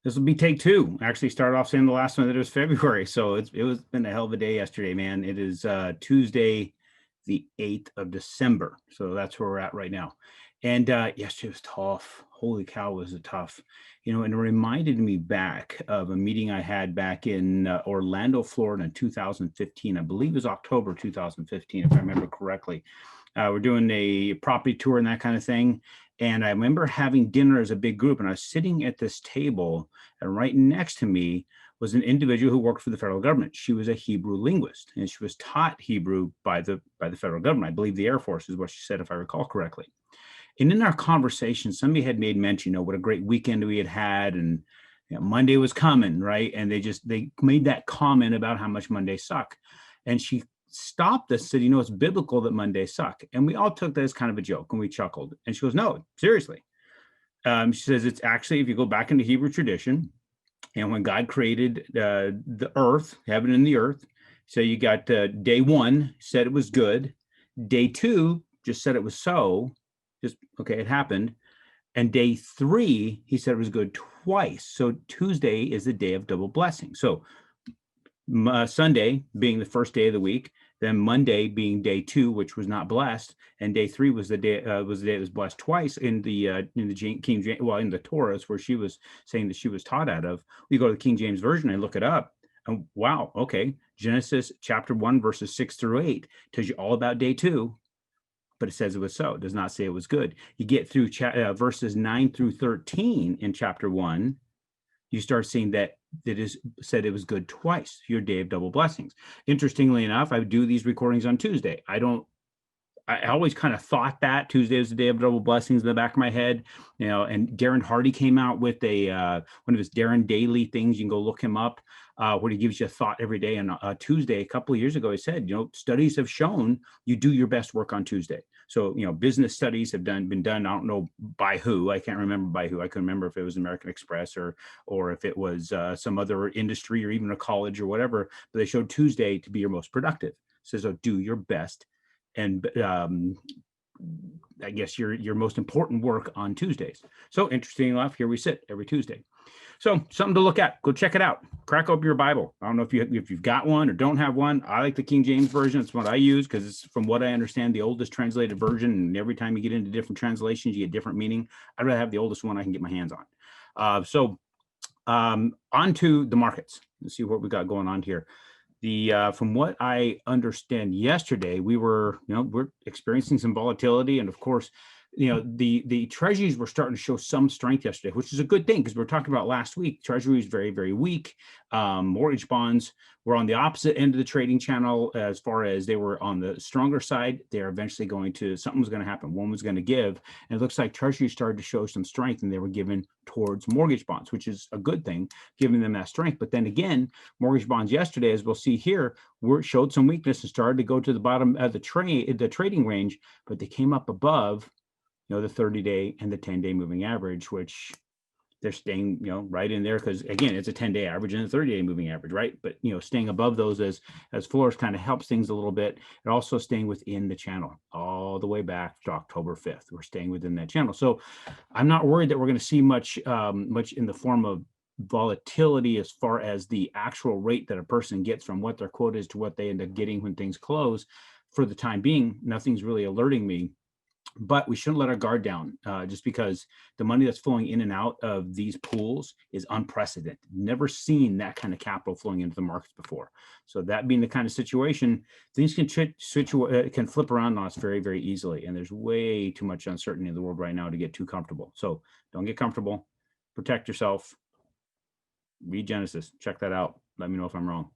This will be take two. I actually started off saying the last one that it was February. So it was been a hell of a day yesterday, man. It is Tuesday, the 8th of December. So that's where we're at right now. And yesterday was tough. Holy cow, was it tough. And it reminded me back of a meeting I had back in Orlando, Florida in 2015. I believe it was October 2015, if I remember correctly. We're doing a property tour and that kind of thing. And I remember having dinner as a big group, and I was sitting at this table, and right next to me was an individual who worked for the federal government. She was a Hebrew linguist, and she was taught Hebrew by the federal government. I believe the Air Force is what she said, if I recall correctly. And in our conversation, somebody had made mention, what a great weekend we had had, and Monday was coming, right? And they made that comment about how much Mondays suck. And she stopped us, said, it's biblical that Mondays suck. And we all took that as kind of a joke, and we chuckled. And she goes, no, seriously. She says, it's actually, if you go back into Hebrew tradition, and when God created the earth, heaven and the earth, so you got day one, said it was good. Day two, just said it was so. Just, okay, it happened. And day three, he said it was good twice. So Tuesday is the day of double blessing. So Sunday being the first day of the week, then Monday being day two, which was not blessed, and day three was the day it was blessed twice in the King James, in the Torah, where she was saying that she was taught out of. We go to the King James Version and look it up, and wow, okay, Genesis chapter 1 verses 6-8 tells you all about day two, but it says it was so. It does not say it was good. You get through verses 9-13 in chapter 1, you start seeing that it is said it was good twice, your day of double blessings. Interestingly enough, I do these recordings on Tuesday. I always kind of thought that Tuesday was the day of double blessings in the back of my head, and Darren Hardy came out with one of his Darren Daily things. You can go look him up, where he gives you a thought every day. And Tuesday, a couple of years ago, he said, studies have shown you do your best work on Tuesday. So, business studies have been done. I don't know by who. I can't remember by who. I couldn't remember if it was American Express or if it was some other industry or even a college or whatever. But they showed Tuesday to be your most productive. So do your best. And I guess your most important work on Tuesdays. So interesting enough, here we sit every Tuesday. So something to look at. Go check it out. Crack open your Bible. I don't know if you've got one or don't have one. I like the King James Version. It's what I use because it's, from what I understand, the oldest translated version. And every time you get into different translations, you get different meaning. I'd rather have the oldest one I can get my hands on. So on to the markets. Let's see what we got going on here. From what I understand yesterday, we're experiencing some volatility, and of course, the treasuries were starting to show some strength yesterday, which is a good thing because we were talking about last week. Treasuries very, very weak. Mortgage bonds were on the opposite end of the trading channel as far as they were on the stronger side. They're eventually something was going to happen. One was going to give, and it looks like treasuries started to show some strength, and they were given towards mortgage bonds, which is a good thing, giving them that strength. But then again, mortgage bonds yesterday, as we'll see here, showed some weakness and started to go to the bottom of the trading range, but they came up above the 30-day and the 10-day moving average, which they're staying, right in there because, again, it's a 10-day average and a 30-day moving average, right? But, staying above those as floors kind of helps things a little bit. And also staying within the channel all the way back to October 5th. We're staying within that channel. So I'm not worried that we're going to see much in the form of volatility as far as the actual rate that a person gets from what their quote is to what they end up getting when things close. For the time being, nothing's really alerting me. But we shouldn't let our guard down just because the money that's flowing in and out of these pools is unprecedented. Never seen that kind of capital flowing into the markets before. So that being the kind of situation, things can can flip around on us very, very easily. And there's way too much uncertainty in the world right now to get too comfortable. So don't get comfortable. Protect yourself. Read Genesis. Check that out. Let me know if I'm wrong.